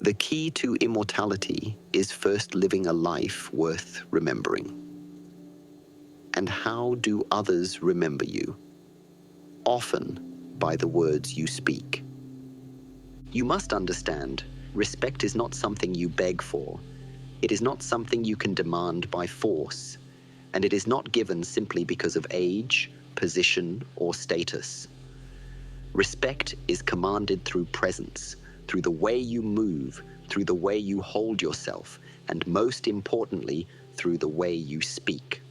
The key to immortality is first living a life worth remembering. And how do others remember you? Often by the words you speak. You must understand, respect is not something you beg for. It is not something you can demand by force, and it is not given simply because of age, position, or status. Respect is commanded through presence, through the way you move, through the way you hold yourself, and most importantly, through the way you speak.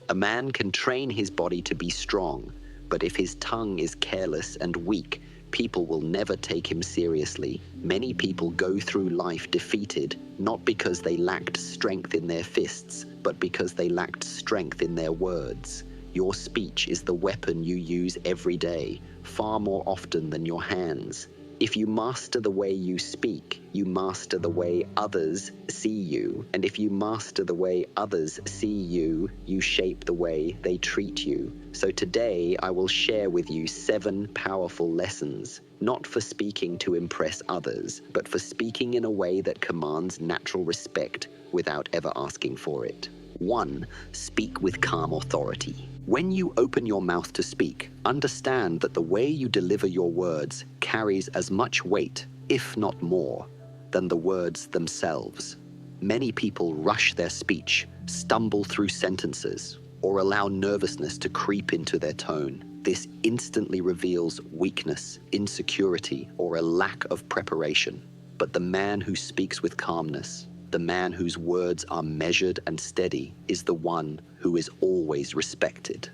A man can train his body to be strong, but if his tongue is careless and weak, people will never take him seriously. Many people go through life defeated, not because they lacked strength in their fists, but because they lacked strength in their words. Your speech is the weapon you use every day, far more often than your hands. If you master the way you speak, you master the way others see you. And if you master the way others see you, you shape the way they treat you. So today I will share with you 7 powerful lessons, not for speaking to impress others, but for speaking in a way that commands natural respect without ever asking for it. 1. Speak with calm authority. When you open your mouth to speak, understand that the way you deliver your words carries as much weight, if not more, than the words themselves. Many people rush their speech, stumble through sentences, or allow nervousness to creep into their tone. This instantly reveals weakness, insecurity, or a lack of preparation. But the man who speaks with calmness, the man whose words are measured and steady, is the one who is always respected.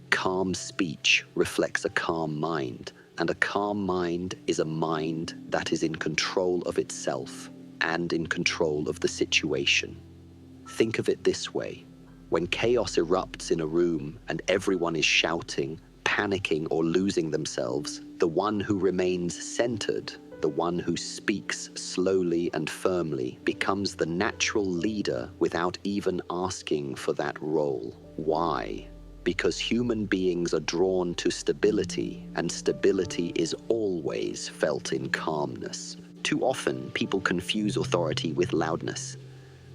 Calm speech reflects a calm mind, and a calm mind is a mind that is in control of itself and in control of the situation. Think of it this way. When chaos erupts in a room and everyone is shouting, panicking, or losing themselves, the one who remains centered, the one who speaks slowly and firmly, becomes the natural leader without even asking for that role. Why? Because human beings are drawn to stability, and stability is always felt in calmness. Too often, people confuse authority with loudness.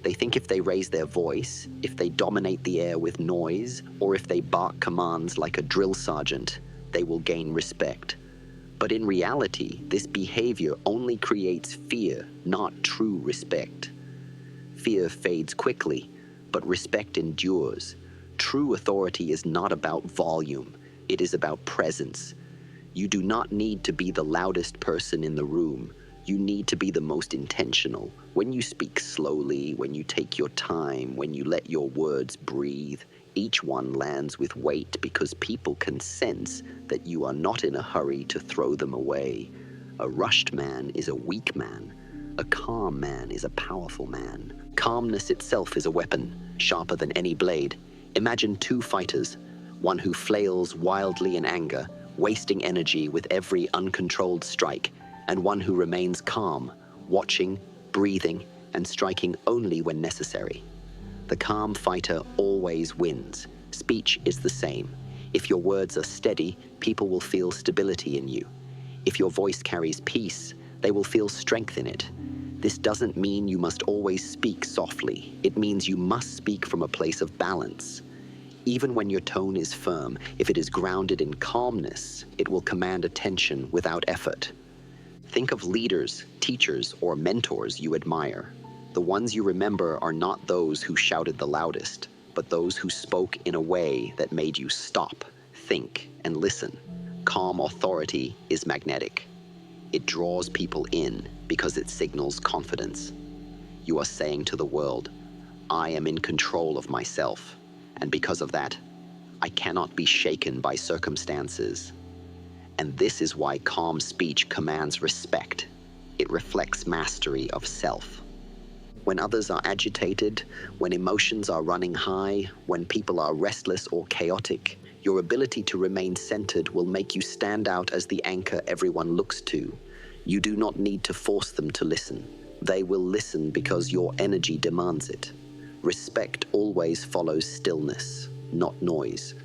They think if they raise their voice, if they dominate the air with noise, or if they bark commands like a drill sergeant, they will gain respect. But in reality, this behavior only creates fear, not true respect. Fear fades quickly, but respect endures. True authority is not about volume, it is about presence. You do not need to be the loudest person in the room. You need to be the most intentional. When you speak slowly, when you take your time, when you let your words breathe, each one lands with weight because people can sense that you are not in a hurry to throw them away. A rushed man is a weak man. A calm man is a powerful man. Calmness itself is a weapon, sharper than any blade. Imagine 2 fighters, one who flails wildly in anger, wasting energy with every uncontrolled strike, and one who remains calm, watching, breathing, and striking only when necessary. The calm fighter always wins. Speech is the same. If your words are steady, people will feel stability in you. If your voice carries peace, they will feel strength in it. This doesn't mean you must always speak softly. It means you must speak from a place of balance. Even when your tone is firm, if it is grounded in calmness, it will command attention without effort. Think of leaders, teachers, or mentors you admire. The ones you remember are not those who shouted the loudest, but those who spoke in a way that made you stop, think, and listen. Calm authority is magnetic. It draws people in because it signals confidence. You are saying to the world, I am in control of myself, and because of that, I cannot be shaken by circumstances. And this is why calm speech commands respect. It reflects mastery of self. When others are agitated, when emotions are running high, when people are restless or chaotic, your ability to remain centered will make you stand out as the anchor everyone looks to. You do not need to force them to listen. They will listen because your energy demands it. Respect always follows stillness, not noise.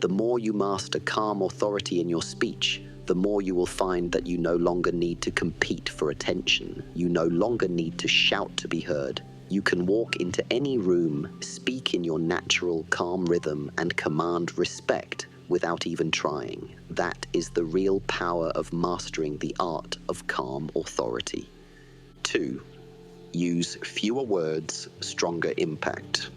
The more you master calm authority in your speech, the more you will find that you no longer need to compete for attention. You no longer need to shout to be heard. You can walk into any room, speak in your natural, calm rhythm, and command respect without even trying. That is the real power of mastering the art of calm authority. 2. Use fewer words, stronger impact.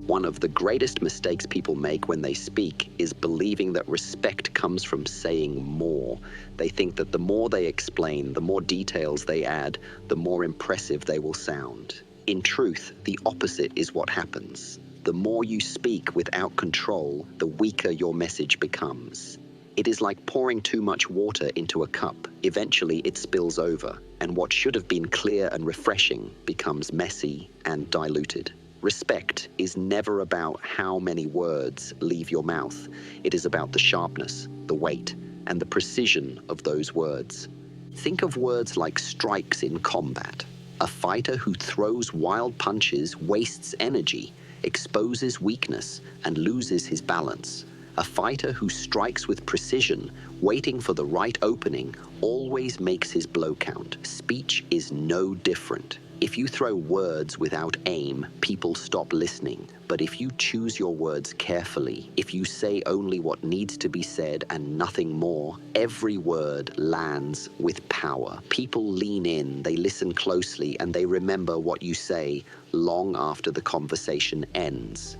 One of the greatest mistakes people make when they speak is believing that respect comes from saying more. They think that the more they explain, the more details they add, the more impressive they will sound. In truth, the opposite is what happens. The more you speak without control, the weaker your message becomes. It is like pouring too much water into a cup. Eventually it spills over, and what should have been clear and refreshing becomes messy and diluted. Respect is never about how many words leave your mouth. It is about the sharpness, the weight, and the precision of those words. Think of words like strikes in combat. A fighter who throws wild punches wastes energy, exposes weakness, and loses his balance. A fighter who strikes with precision, waiting for the right opening, always makes his blow count. Speech is no different. If you throw words without aim, people stop listening. But if you choose your words carefully, if you say only what needs to be said and nothing more, every word lands with power. People lean in, they listen closely, and they remember what you say long after the conversation ends.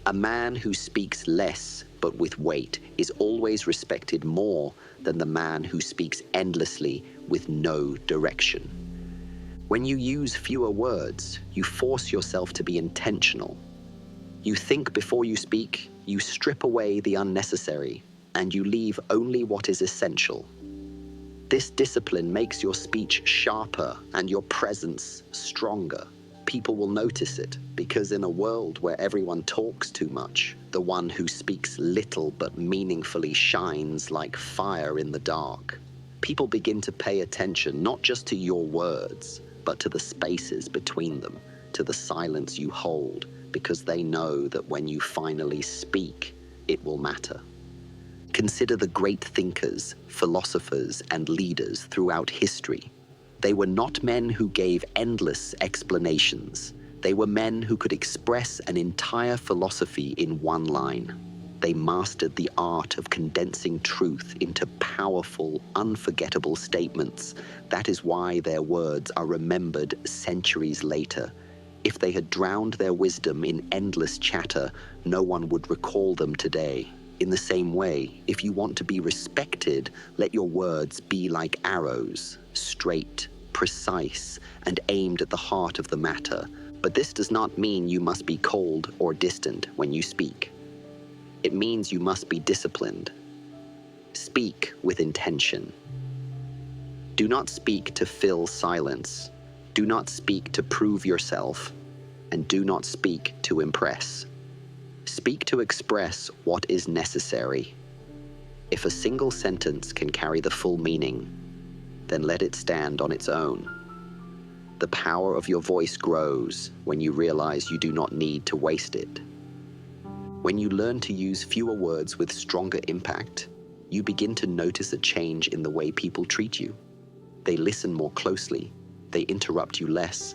A man who speaks less but with weight is always respected more than the man who speaks endlessly with no direction. When you use fewer words, you force yourself to be intentional. You think before you speak, you strip away the unnecessary, and you leave only what is essential. This discipline makes your speech sharper and your presence stronger. People will notice it, because in a world where everyone talks too much, the one who speaks little but meaningfully shines like fire in the dark. People begin to pay attention not just to your words, but to the spaces between them, to the silence you hold, because they know that when you finally speak, it will matter. Consider the great thinkers, philosophers, and leaders throughout history. They were not men who gave endless explanations. They were men who could express an entire philosophy in one line. They mastered the art of condensing truth into powerful, unforgettable statements. That is why their words are remembered centuries later. If they had drowned their wisdom in endless chatter, no one would recall them today. In the same way, if you want to be respected, let your words be like arrows, straight, precise, and aimed at the heart of the matter. But this does not mean you must be cold or distant when you speak. It means you must be disciplined. Speak with intention. Do not speak to fill silence. Do not speak to prove yourself. And do not speak to impress. Speak to express what is necessary. If a single sentence can carry the full meaning, then let it stand on its own. The power of your voice grows when you realize you do not need to waste it. When you learn to use fewer words with stronger impact, you begin to notice a change in the way people treat you. They listen more closely, they interrupt you less,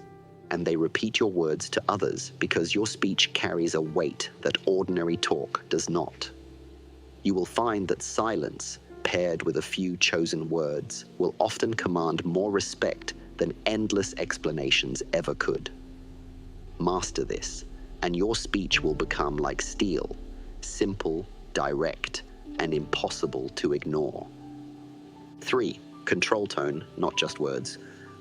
and they repeat your words to others because your speech carries a weight that ordinary talk does not. You will find that silence, paired with a few chosen words, will often command more respect than endless explanations ever could. Master this, and your speech will become like steel, simple, direct, and impossible to ignore. 3. Control tone, not just words.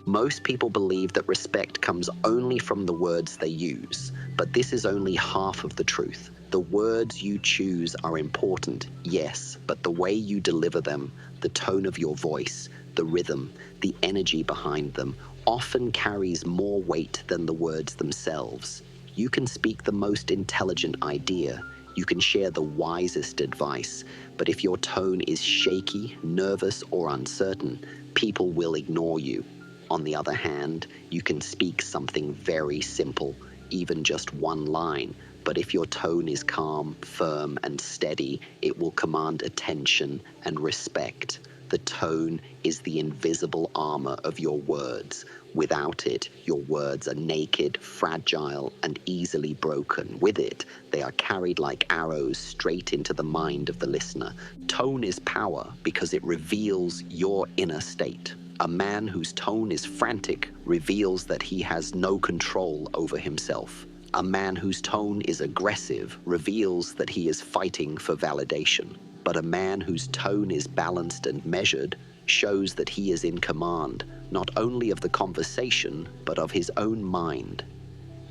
Most people believe that respect comes only from the words they use, but this is only half of the truth. The words you choose are important, yes, but the way you deliver them, the tone of your voice, the rhythm, the energy behind them, often carries more weight than the words themselves. You can speak the most intelligent idea, you can share the wisest advice, but if your tone is shaky, nervous, or uncertain, people will ignore you. On the other hand, you can speak something very simple, even just one line, but if your tone is calm, firm, and steady, it will command attention and respect. The tone is the invisible armor of your words. Without it, your words are naked, fragile, and easily broken. With it, they are carried like arrows straight into the mind of the listener. Tone is power because it reveals your inner state. A man whose tone is frantic reveals that he has no control over himself. A man whose tone is aggressive reveals that he is fighting for validation. But a man whose tone is balanced and measured shows that he is in command, not only of the conversation, but of his own mind.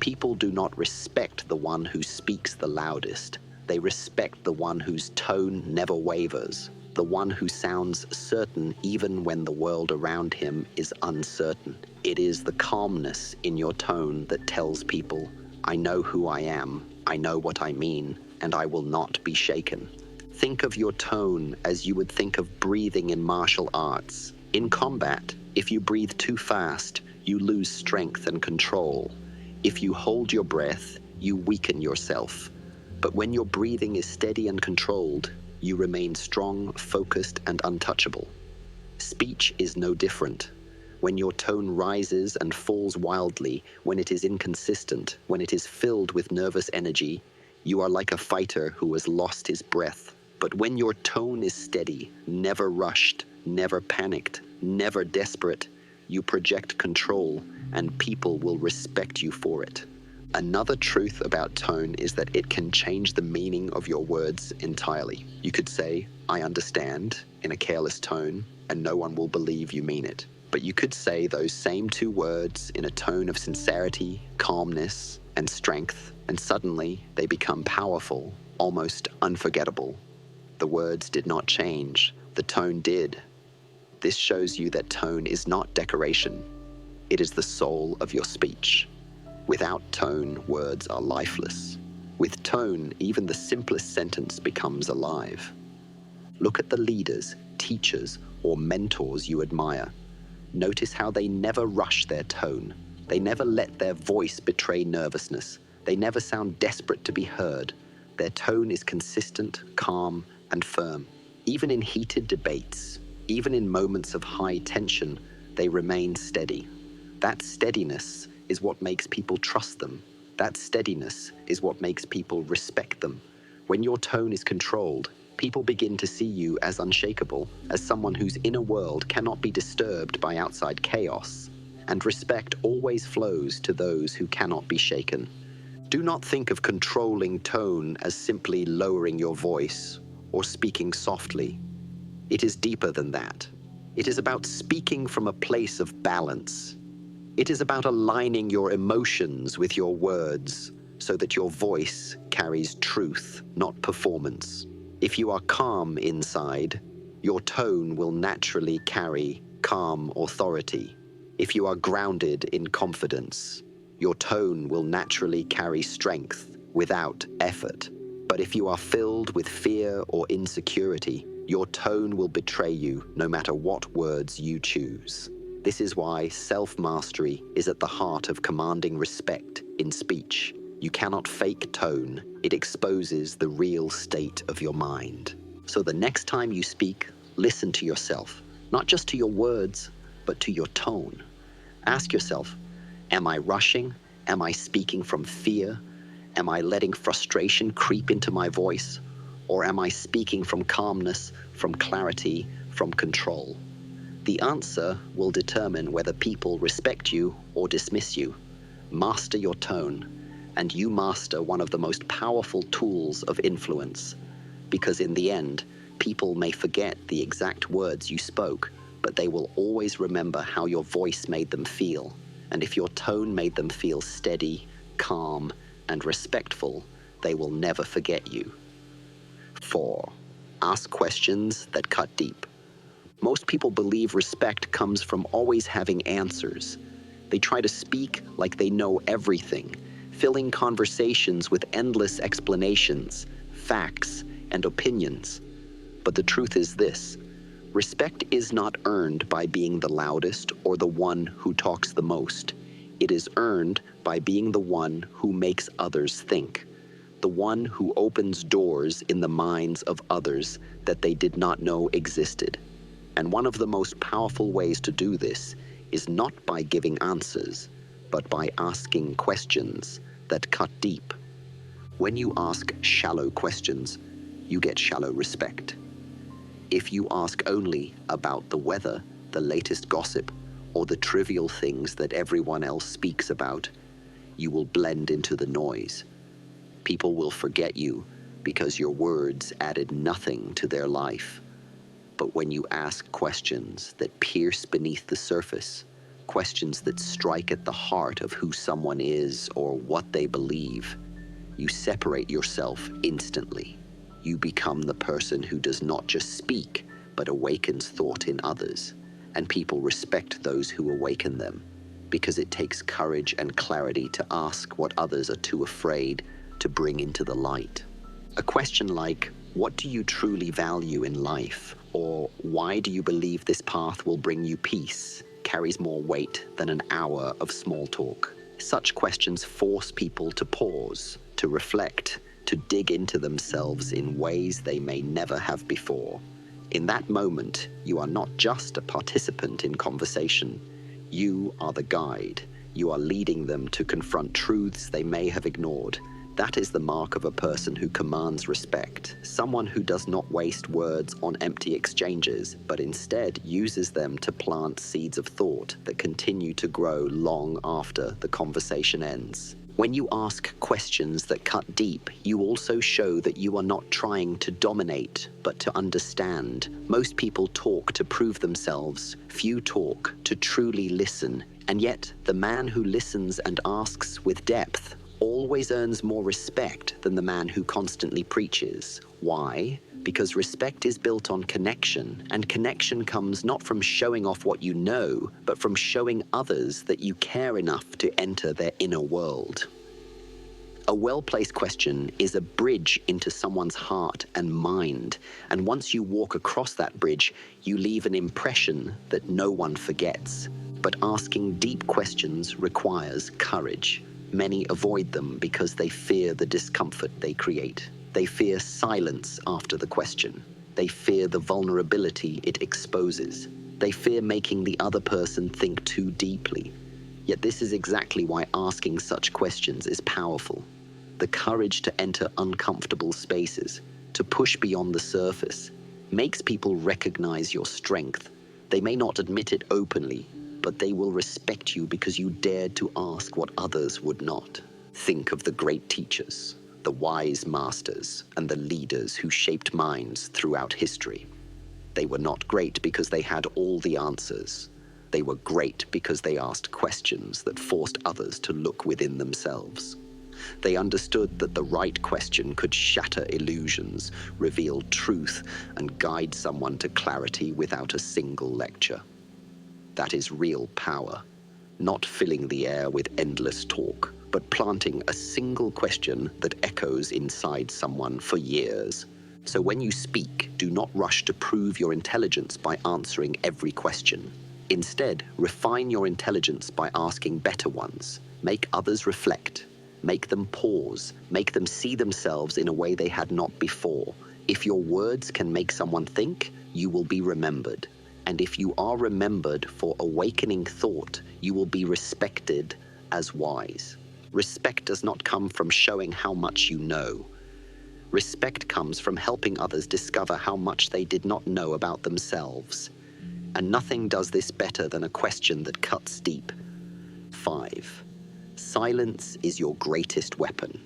People do not respect the one who speaks the loudest. They respect the one whose tone never wavers, the one who sounds certain even when the world around him is uncertain. It is the calmness in your tone that tells people, I know who I am, I know what I mean, and I will not be shaken. Think of your tone as you would think of breathing in martial arts. In combat, if you breathe too fast, you lose strength and control. If you hold your breath, you weaken yourself. But when your breathing is steady and controlled, you remain strong, focused, and untouchable. Speech is no different. When your tone rises and falls wildly, when it is inconsistent, when it is filled with nervous energy, you are like a fighter who has lost his breath. But when your tone is steady, never rushed, never panicked, never desperate, you project control, and people will respect you for it. Another truth about tone is that it can change the meaning of your words entirely. You could say, I understand, in a careless tone, and no one will believe you mean it. But you could say those same two words in a tone of sincerity, calmness, and strength, and suddenly they become powerful, almost unforgettable. The words did not change, the tone did. This shows you that tone is not decoration. It is the soul of your speech. Without tone, words are lifeless. With tone, even the simplest sentence becomes alive. Look at the leaders, teachers, or mentors you admire. Notice how they never rush their tone. They never let their voice betray nervousness. They never sound desperate to be heard. Their tone is consistent, calm, and firm. Even in heated debates, even in moments of high tension, they remain steady. That steadiness is what makes people trust them. That steadiness is what makes people respect them. When your tone is controlled, people begin to see you as unshakable, as someone whose inner world cannot be disturbed by outside chaos. And respect always flows to those who cannot be shaken. Do not think of controlling tone as simply lowering your voice or speaking softly. It is deeper than that. It is about speaking from a place of balance. It is about aligning your emotions with your words so that your voice carries truth, not performance. If you are calm inside, your tone will naturally carry calm authority. If you are grounded in confidence, your tone will naturally carry strength without effort. But if you are filled with fear or insecurity, your tone will betray you no matter what words you choose. This is why self-mastery is at the heart of commanding respect in speech. You cannot fake tone. It exposes the real state of your mind. So the next time you speak, listen to yourself, not just to your words, but to your tone. Ask yourself, am I rushing? Am I speaking from fear? Am I letting frustration creep into my voice? Or am I speaking from calmness, from clarity, from control? The answer will determine whether people respect you or dismiss you. Master your tone, and you master one of the most powerful tools of influence. Because in the end, people may forget the exact words you spoke, but they will always remember how your voice made them feel. And if your tone made them feel steady, calm, and respectful, they will never forget you. 4. Ask questions that cut deep. Most people believe respect comes from always having answers. They try to speak like they know everything, filling conversations with endless explanations, facts, and opinions. But the truth is this: respect is not earned by being the loudest or the one who talks the most. It is earned by being the one who makes others think, the one who opens doors in the minds of others that they did not know existed. And one of the most powerful ways to do this is not by giving answers, but by asking questions that cut deep. When you ask shallow questions, you get shallow respect. If you ask only about the weather, the latest gossip, or the trivial things that everyone else speaks about, you will blend into the noise. People will forget you because your words added nothing to their life. But when you ask questions that pierce beneath the surface, questions that strike at the heart of who someone is or what they believe, you separate yourself instantly. You become the person who does not just speak, but awakens thought in others. And people respect those who awaken them, because it takes courage and clarity to ask what others are too afraid to bring into the light. A question like, "What do you truly value in life?" or "Why do you believe this path will bring you peace?" carries more weight than an hour of small talk. Such questions force people to pause, to reflect, to dig into themselves in ways they may never have before. In that moment, you are not just a participant in conversation. You are the guide. You are leading them to confront truths they may have ignored. That is the mark of a person who commands respect, someone who does not waste words on empty exchanges, but instead uses them to plant seeds of thought that continue to grow long after the conversation ends. When you ask questions that cut deep, you also show that you are not trying to dominate, but to understand. Most people talk to prove themselves. Few talk to truly listen. And yet, the man who listens and asks with depth always earns more respect than the man who constantly preaches. Why? Because respect is built on connection, and connection comes not from showing off what you know, but from showing others that you care enough to enter their inner world. A well-placed question is a bridge into someone's heart and mind, and once you walk across that bridge, you leave an impression that no one forgets. But asking deep questions requires courage. Many avoid them because they fear the discomfort they create. They fear silence after the question. They fear the vulnerability it exposes. They fear making the other person think too deeply. Yet this is exactly why asking such questions is powerful. The courage to enter uncomfortable spaces, to push beyond the surface, makes people recognize your strength. They may not admit it openly, but they will respect you because you dared to ask what others would not. Think of the great teachers, the wise masters, and the leaders who shaped minds throughout history. They were not great because they had all the answers. They were great because they asked questions that forced others to look within themselves. They understood that the right question could shatter illusions, reveal truth, and guide someone to clarity without a single lecture. That is real power, not filling the air with endless talk, but planting a single question that echoes inside someone for years. So when you speak, do not rush to prove your intelligence by answering every question. Instead, refine your intelligence by asking better ones. Make others reflect. Make them pause. Make them see themselves in a way they had not before. If your words can make someone think, you will be remembered. And if you are remembered for awakening thought, you will be respected as wise. Respect does not come from showing how much you know. Respect comes from helping others discover how much they did not know about themselves. And nothing does this better than a question that cuts deep. 5. Silence is your greatest weapon.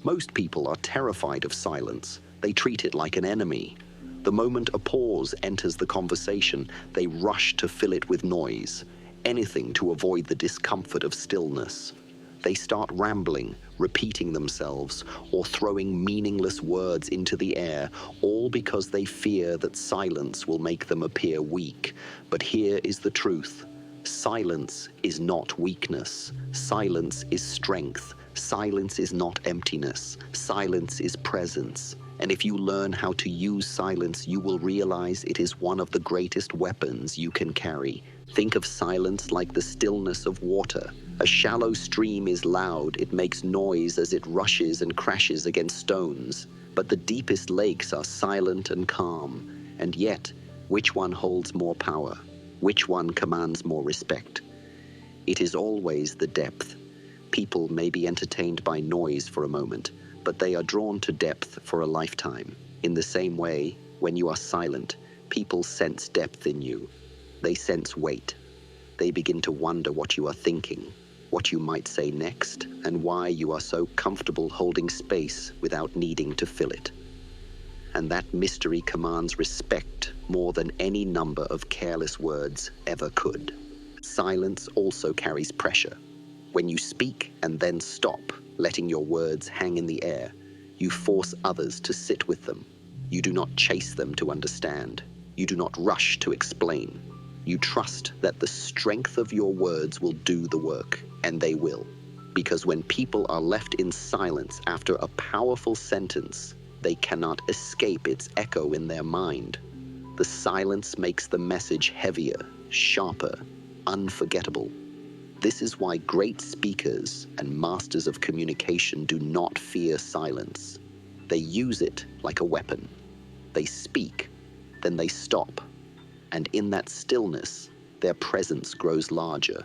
Most people are terrified of silence. They treat it like an enemy. The moment a pause enters the conversation, they rush to fill it with noise, anything to avoid the discomfort of stillness. They start rambling, repeating themselves, or throwing meaningless words into the air, all because they fear that silence will make them appear weak. But here is the truth. Silence is not weakness. Silence is strength. Silence is not emptiness. Silence is presence. And if you learn how to use silence, you will realize it is one of the greatest weapons you can carry. Think of silence like the stillness of water. A shallow stream is loud, it makes noise as it rushes and crashes against stones. But the deepest lakes are silent and calm, and yet Which one holds more power? Which one commands more respect? It is always the depth. People may be entertained by noise for a moment, but they are drawn to depth for a lifetime. In the same way, when you are silent, people sense depth in you. They sense weight. They begin to wonder what you are thinking, what you might say next, and why you are so comfortable holding space without needing to fill it. And that mystery commands respect more than any number of careless words ever could. Silence also carries pressure. When you speak and then stop, letting your words hang in the air, you force others to sit with them. You do not chase them to understand. You do not rush to explain. You trust that the strength of your words will do the work, and they will. Because when people are left in silence after a powerful sentence, they cannot escape its echo in their mind. The silence makes the message heavier, sharper, unforgettable. This is why great speakers and masters of communication do not fear silence. They use it like a weapon. They speak, then they stop, and in that stillness, their presence grows larger.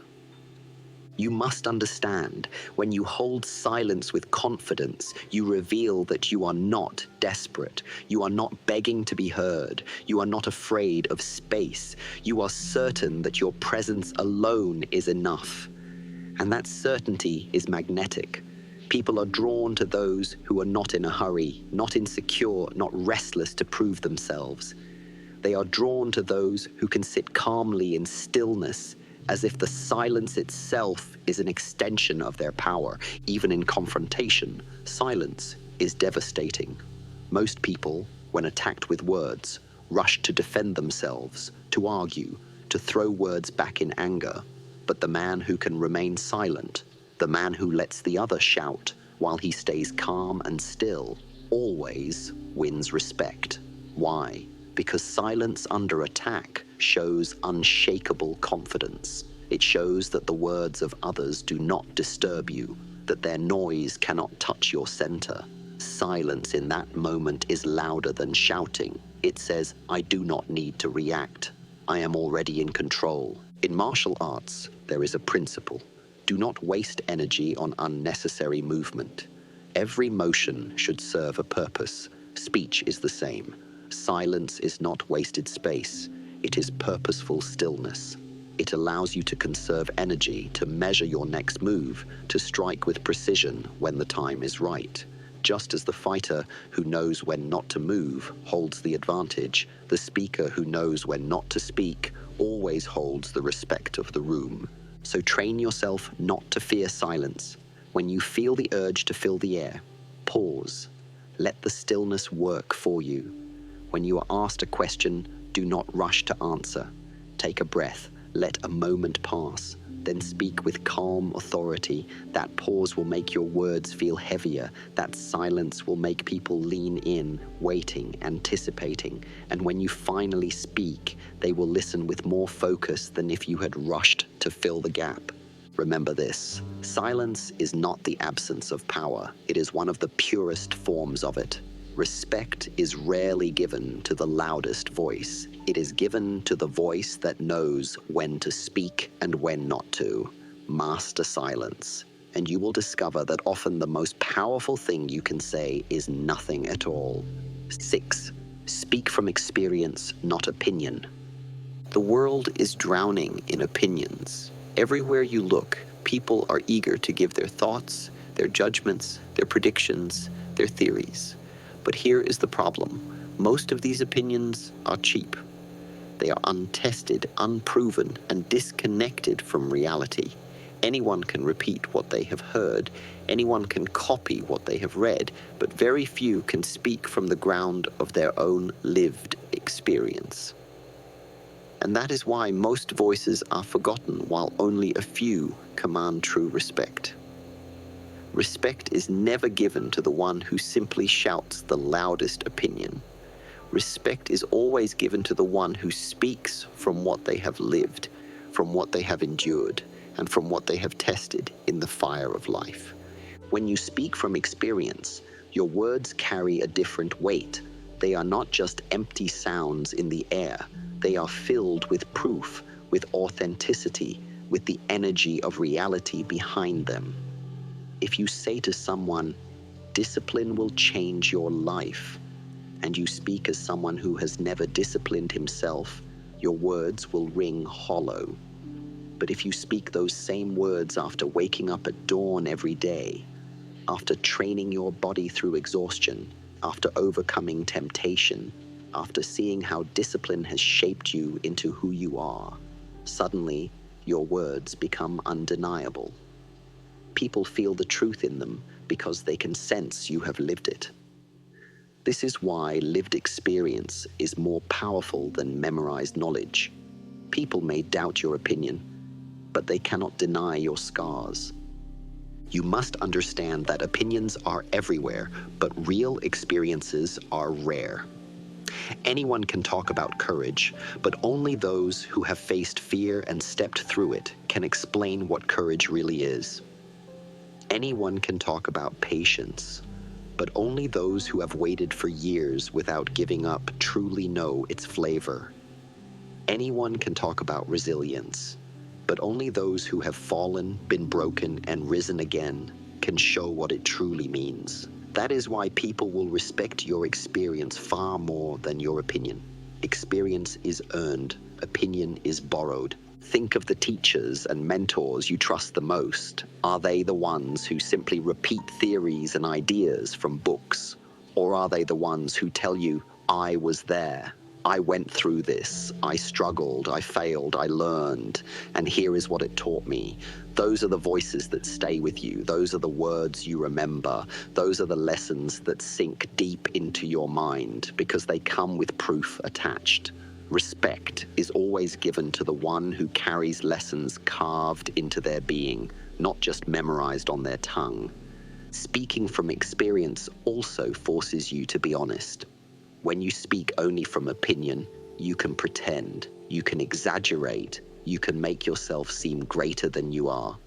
You must understand, when you hold silence with confidence, you reveal that you are not desperate. You are not begging to be heard. You are not afraid of space. You are certain that your presence alone is enough. And that certainty is magnetic. People are drawn to those who are not in a hurry, not insecure, not restless to prove themselves. They are drawn to those who can sit calmly in stillness, as if the silence itself is an extension of their power. Even in confrontation, silence is devastating. Most people, when attacked with words, rush to defend themselves, to argue, to throw words back in anger. But the man who can remain silent, the man who lets the other shout while he stays calm and still, always wins respect. Why? Because silence under attack shows unshakable confidence. It shows that the words of others do not disturb you, that their noise cannot touch your center. Silence in that moment is louder than shouting. It says, I do not need to react. I am already in control. In martial arts, there is a principle. Do not waste energy on unnecessary movement. Every motion should serve a purpose. Speech is the same. Silence is not wasted space. It is purposeful stillness. It allows you to conserve energy, to measure your next move, to strike with precision when the time is right. Just as the fighter who knows when not to move holds the advantage, the speaker who knows when not to speak always holds the respect of the room. So train yourself not to fear silence. When you feel the urge to fill the air, pause. Let the stillness work for you. When you are asked a question, do not rush to answer. Take a breath. Let a moment pass. Then speak with calm authority. That pause will make your words feel heavier. That silence will make people lean in, waiting, anticipating. And when you finally speak, they will listen with more focus than if you had rushed to fill the gap. Remember this: silence is not the absence of power. It is one of the purest forms of it. Respect is rarely given to the loudest voice. It is given to the voice that knows when to speak and when not to. Master silence, and you will discover that often the most powerful thing you can say is nothing at all. 6. Speak from experience, not opinion. The world is drowning in opinions. Everywhere you look, people are eager to give their thoughts, their judgments, their predictions, their theories. But here is the problem. Most of these opinions are cheap. They are untested, unproven, and disconnected from reality. Anyone can repeat what they have heard. Anyone can copy what they have read, but very few can speak from the ground of their own lived experience. And that is why most voices are forgotten, while only a few command true respect. Respect is never given to the one who simply shouts the loudest opinion. Respect is always given to the one who speaks from what they have lived, from what they have endured, and from what they have tested in the fire of life. When you speak from experience, your words carry a different weight. They are not just empty sounds in the air. They are filled with proof, with authenticity, with the energy of reality behind them. If you say to someone, "Discipline will change your life," and you speak as someone who has never disciplined himself, your words will ring hollow. But if you speak those same words after waking up at dawn every day, after training your body through exhaustion, after overcoming temptation, after seeing how discipline has shaped you into who you are, suddenly your words become undeniable. People feel the truth in them because they can sense you have lived it. This is why lived experience is more powerful than memorized knowledge. People may doubt your opinion, but they cannot deny your scars. You must understand that opinions are everywhere, but real experiences are rare. Anyone can talk about courage, but only those who have faced fear and stepped through it can explain what courage really is. Anyone can talk about patience, but only those who have waited for years without giving up truly know its flavor. Anyone can talk about resilience, but only those who have fallen, been broken, and risen again can show what it truly means. That is why people will respect your experience far more than your opinion. Experience is earned, opinion is borrowed. Think of the teachers and mentors you trust the most. Are they the ones who simply repeat theories and ideas from books? Or are they the ones who tell you, "I was there, I went through this, I struggled, I failed, I learned, and here is what it taught me"? Those are the voices that stay with you. Those are the words you remember. Those are the lessons that sink deep into your mind because they come with proof attached. Respect is always given to the one who carries lessons carved into their being, not just memorized on their tongue. Speaking from experience also forces you to be honest. When you speak only from opinion, you can pretend, you can exaggerate, you can make yourself seem greater than you are.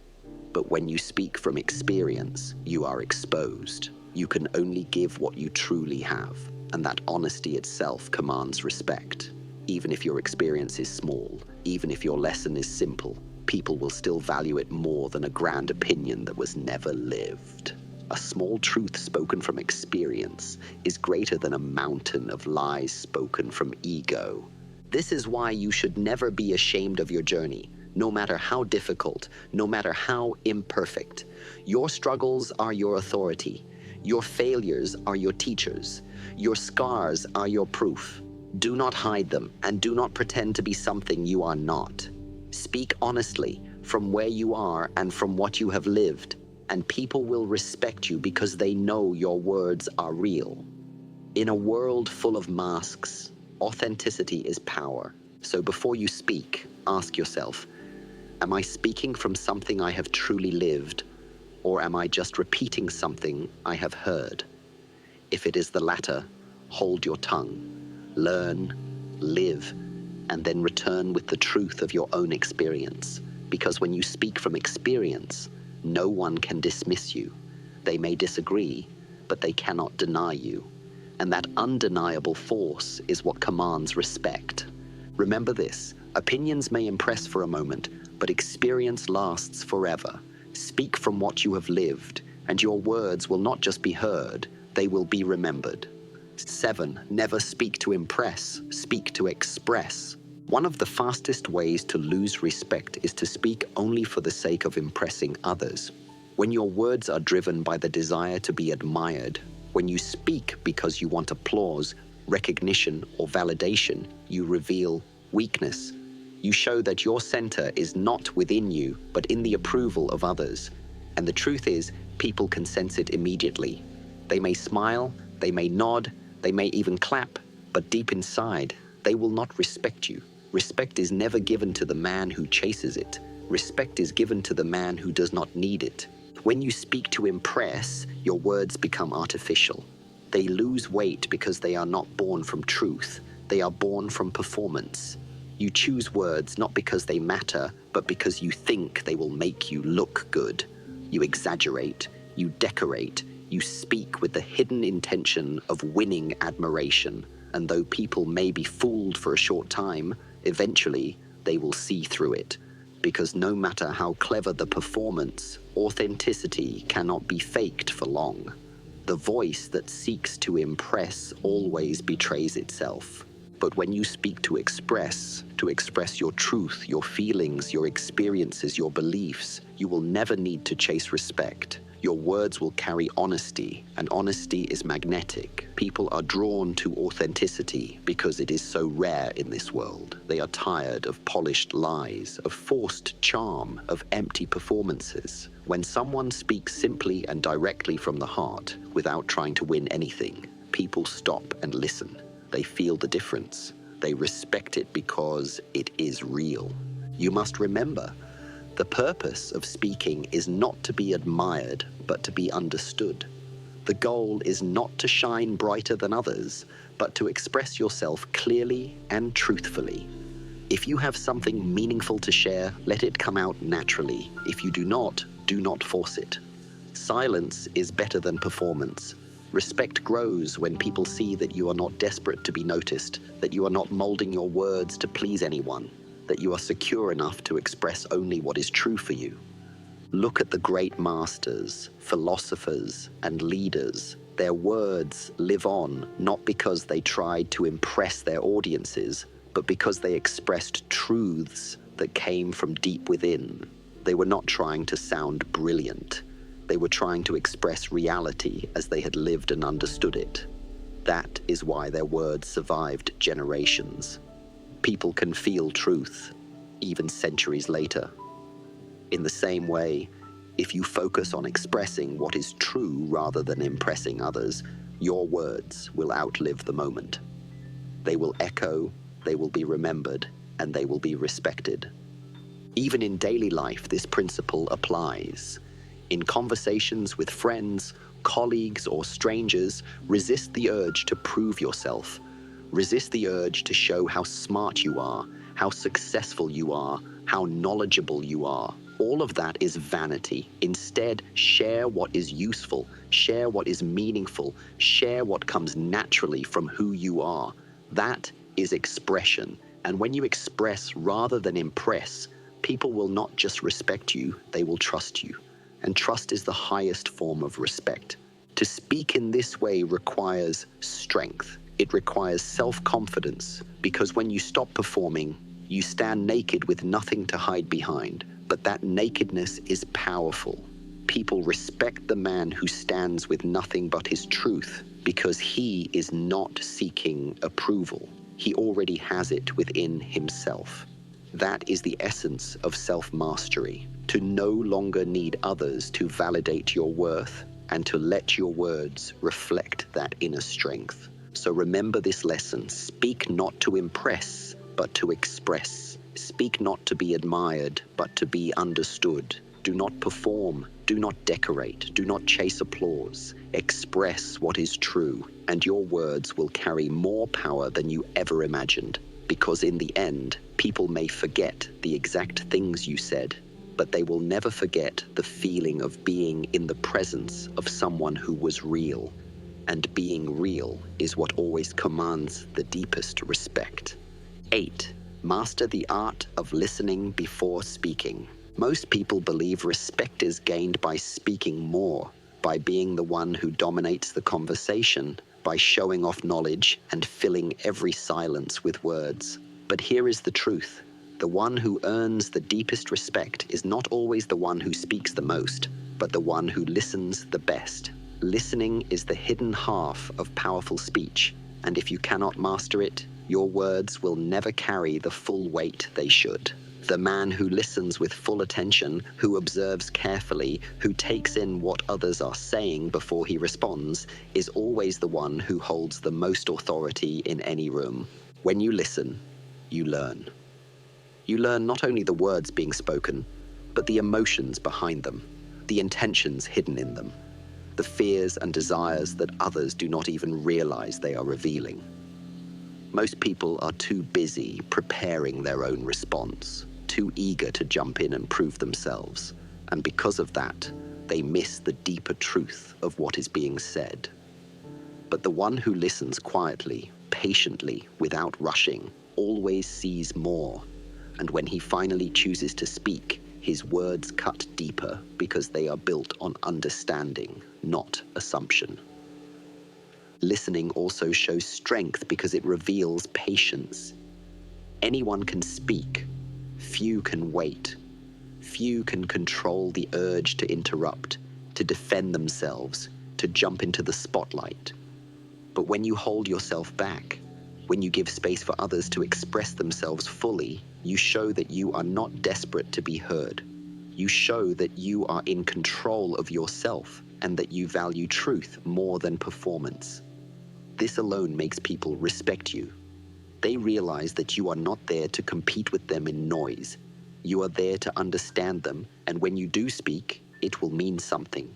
But when you speak from experience, you are exposed. You can only give what you truly have, and that honesty itself commands respect. Even if your experience is small, even if your lesson is simple, people will still value it more than a grand opinion that was never lived. A small truth spoken from experience is greater than a mountain of lies spoken from ego. This is why you should never be ashamed of your journey, no matter how difficult, no matter how imperfect. Your struggles are your authority. Your failures are your teachers. Your scars are your proof. Do not hide them, and do not pretend to be something you are not. Speak honestly from where you are and from what you have lived, and people will respect you because they know your words are real. In a world full of masks, authenticity is power. So before you speak, ask yourself, am I speaking from something I have truly lived, or am I just repeating something I have heard? If it is the latter, hold your tongue. Learn, live, and then return with the truth of your own experience. Because when you speak from experience, no one can dismiss you. They may disagree, but they cannot deny you. And that undeniable force is what commands respect. Remember this, opinions may impress for a moment, but experience lasts forever. Speak from what you have lived, and your words will not just be heard, they will be remembered. 7. Never speak to impress, speak to express. One of the fastest ways to lose respect is to speak only for the sake of impressing others. When your words are driven by the desire to be admired, when you speak because you want applause, recognition, or validation, you reveal weakness. You show that your center is not within you, but in the approval of others. And the truth is, people can sense it immediately. They may smile, they may nod, they may even clap, but deep inside, they will not respect you. Respect is never given to the man who chases it. Respect is given to the man who does not need it. When you speak to impress, your words become artificial. They lose weight because they are not born from truth. They are born from performance. You choose words not because they matter, but because you think they will make you look good. You exaggerate, you decorate, You speak with the hidden intention of winning admiration, and though people may be fooled for a short time, eventually they will see through it. Because no matter how clever the performance, authenticity cannot be faked for long. The voice that seeks to impress always betrays itself. But when you speak to express your truth, your feelings, your experiences, your beliefs, you will never need to chase respect. Your words will carry honesty, and honesty is magnetic. People are drawn to authenticity because it is so rare in this world. They are tired of polished lies, of forced charm, of empty performances. When someone speaks simply and directly from the heart, without trying to win anything, people stop and listen. They feel the difference. They respect it because it is real. You must remember, the purpose of speaking is not to be admired, but to be understood. The goal is not to shine brighter than others, but to express yourself clearly and truthfully. If you have something meaningful to share, let it come out naturally. If you do not force it. Silence is better than performance. Respect grows when people see that you are not desperate to be noticed, that you are not molding your words to please anyone, that you are secure enough to express only what is true for you. Look at the great masters, philosophers, and leaders. Their words live on, not because they tried to impress their audiences, but because they expressed truths that came from deep within. They were not trying to sound brilliant. They were trying to express reality as they had lived and understood it. That is why their words survived generations. People can feel truth, even centuries later. In the same way, if you focus on expressing what is true rather than impressing others, your words will outlive the moment. They will echo, they will be remembered, and they will be respected. Even in daily life, this principle applies. In conversations with friends, colleagues, or strangers, resist the urge to prove yourself. Resist the urge to show how smart you are, how successful you are, how knowledgeable you are. All of that is vanity. Instead, share what is useful, share what is meaningful, share what comes naturally from who you are. That is expression. And when you express rather than impress, people will not just respect you, they will trust you. And trust is the highest form of respect. To speak in this way requires strength. It requires self-confidence, because when you stop performing, you stand naked with nothing to hide behind. But that nakedness is powerful. People respect the man who stands with nothing but his truth, because he is not seeking approval. He already has it within himself. That is the essence of self-mastery, to no longer need others to validate your worth, and to let your words reflect that inner strength. So remember this lesson: speak not to impress, but to express. Speak not to be admired, but to be understood. Do not perform, do not decorate, do not chase applause. Express what is true, and your words will carry more power than you ever imagined. Because in the end, people may forget the exact things you said, but they will never forget the feeling of being in the presence of someone who was real. And being real is what always commands the deepest respect. 8. Master the art of listening before speaking. Most people believe respect is gained by speaking more, by being the one who dominates the conversation, by showing off knowledge and filling every silence with words. But here is the truth. The one who earns the deepest respect is not always the one who speaks the most, but the one who listens the best. Listening is the hidden half of powerful speech, and if you cannot master it, your words will never carry the full weight they should. The man who listens with full attention, who observes carefully, who takes in what others are saying before he responds, is always the one who holds the most authority in any room. When you listen, you learn. You learn not only the words being spoken, but the emotions behind them, the intentions hidden in them, the fears and desires that others do not even realize they are revealing. Most people are too busy preparing their own response, too eager to jump in and prove themselves. And because of that, they miss the deeper truth of what is being said. But the one who listens quietly, patiently, without rushing, always sees more. And when he finally chooses to speak, his words cut deeper because they are built on understanding, not assumption. Listening also shows strength because it reveals patience. Anyone can speak. Few can wait. Few can control the urge to interrupt, to defend themselves, to jump into the spotlight. But when you hold yourself back, when you give space for others to express themselves fully, you show that you are not desperate to be heard. You show that you are in control of yourself and that you value truth more than performance. This alone makes people respect you. They realize that you are not there to compete with them in noise. You are there to understand them, and when you do speak, it will mean something.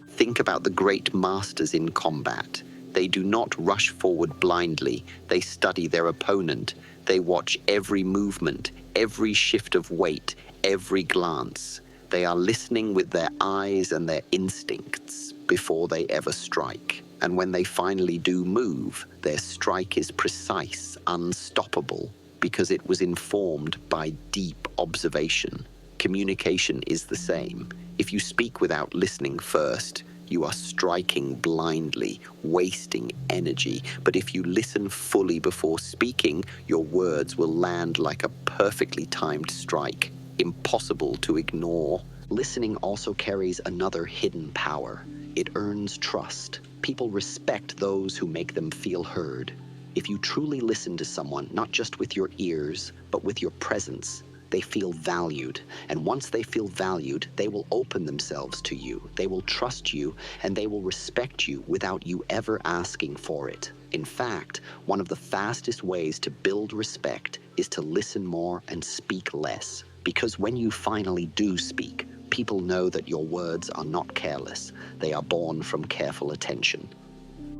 Think about the great masters in combat. They do not rush forward blindly. They study their opponent. They watch every movement, every shift of weight, every glance. They are listening with their eyes and their instincts before they ever strike. And when they finally do move, their strike is precise, unstoppable, because it was informed by deep observation. Communication is the same. If you speak without listening first, you are striking blindly, wasting energy. But if you listen fully before speaking, your words will land like a perfectly timed strike, impossible to ignore. Listening also carries another hidden power. It earns trust. People respect those who make them feel heard. If you truly listen to someone, not just with your ears, but with your presence, they feel valued. And once they feel valued, they will open themselves to you. They will trust you, and they will respect you without you ever asking for it. In fact, one of the fastest ways to build respect is to listen more and speak less. Because when you finally do speak, people know that your words are not careless. They are born from careful attention.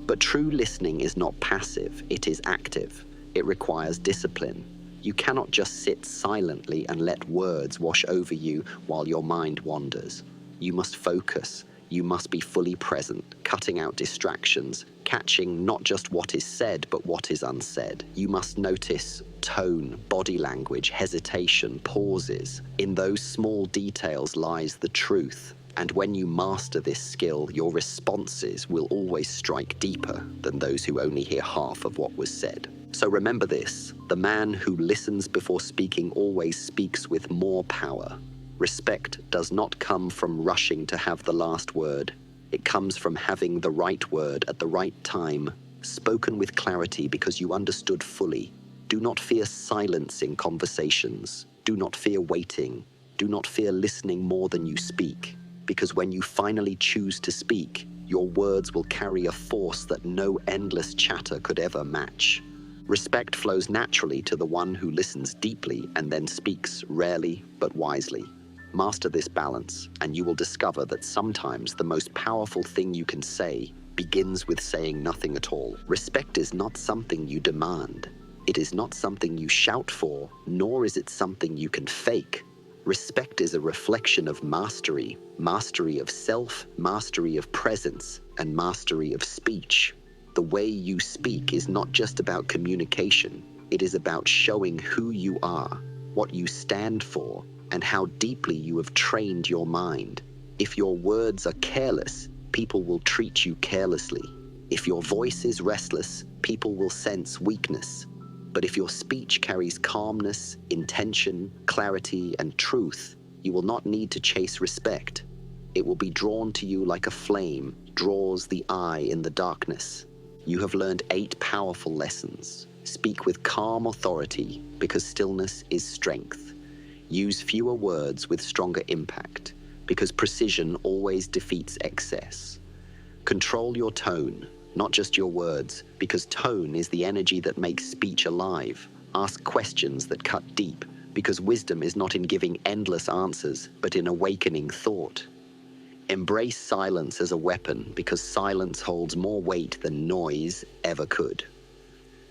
But true listening is not passive, it is active. It requires discipline. You cannot just sit silently and let words wash over you while your mind wanders. You must focus. You must be fully present, cutting out distractions, catching not just what is said, but what is unsaid. You must notice tone, body language, hesitation, pauses. In those small details lies the truth. And when you master this skill, your responses will always strike deeper than those who only hear half of what was said. So remember this, the man who listens before speaking always speaks with more power. Respect does not come from rushing to have the last word. It comes from having the right word at the right time, spoken with clarity because you understood fully. Do not fear silence in conversations. Do not fear waiting. Do not fear listening more than you speak. Because when you finally choose to speak, your words will carry a force that no endless chatter could ever match. Respect flows naturally to the one who listens deeply and then speaks rarely but wisely. Master this balance, and you will discover that sometimes the most powerful thing you can say begins with saying nothing at all. Respect is not something you demand. It is not something you shout for, nor is it something you can fake. Respect is a reflection of mastery, mastery of self, mastery of presence, and mastery of speech. The way you speak is not just about communication. It is about showing who you are, what you stand for, and how deeply you have trained your mind. If your words are careless, people will treat you carelessly. If your voice is restless, people will sense weakness. But if your speech carries calmness, intention, clarity, and truth, you will not need to chase respect. It will be drawn to you like a flame draws the eye in the darkness. You have learned 8 powerful lessons. Speak with calm authority because stillness is strength. Use fewer words with stronger impact because precision always defeats excess. Control your tone, not just your words, because tone is the energy that makes speech alive. Ask questions that cut deep, because wisdom is not in giving endless answers, but in awakening thought. Embrace silence as a weapon, because silence holds more weight than noise ever could.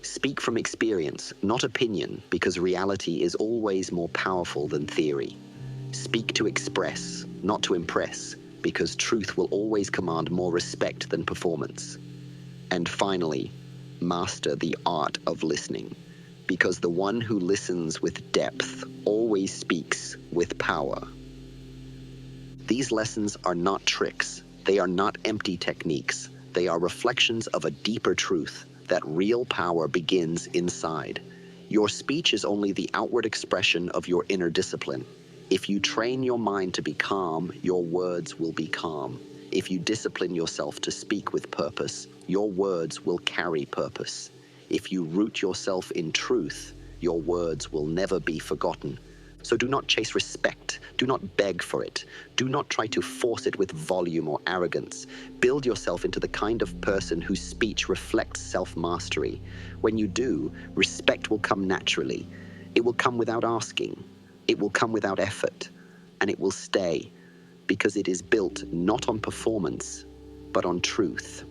Speak from experience, not opinion, because reality is always more powerful than theory. Speak to express, not to impress, because truth will always command more respect than performance. And finally, master the art of listening, because the one who listens with depth always speaks with power. These lessons are not tricks. They are not empty techniques. They are reflections of a deeper truth, that real power begins inside. Your speech is only the outward expression of your inner discipline. If you train your mind to be calm, your words will be calm. If you discipline yourself to speak with purpose, your words will carry purpose. If you root yourself in truth, your words will never be forgotten. So do not chase respect. Do not beg for it. Do not try to force it with volume or arrogance. Build yourself into the kind of person whose speech reflects self-mastery. When you do, respect will come naturally. It will come without asking. It will come without effort. And it will stay, because it is built not on performance, but on truth.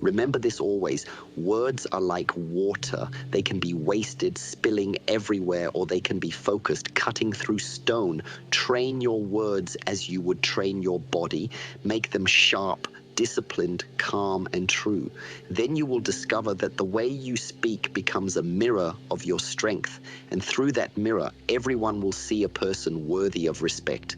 Remember this always. Words are like water. They can be wasted, spilling everywhere, or they can be focused, cutting through stone. Train your words as you would train your body. Make them sharp, disciplined, calm, and true. Then you will discover that the way you speak becomes a mirror of your strength. And through that mirror, everyone will see a person worthy of respect.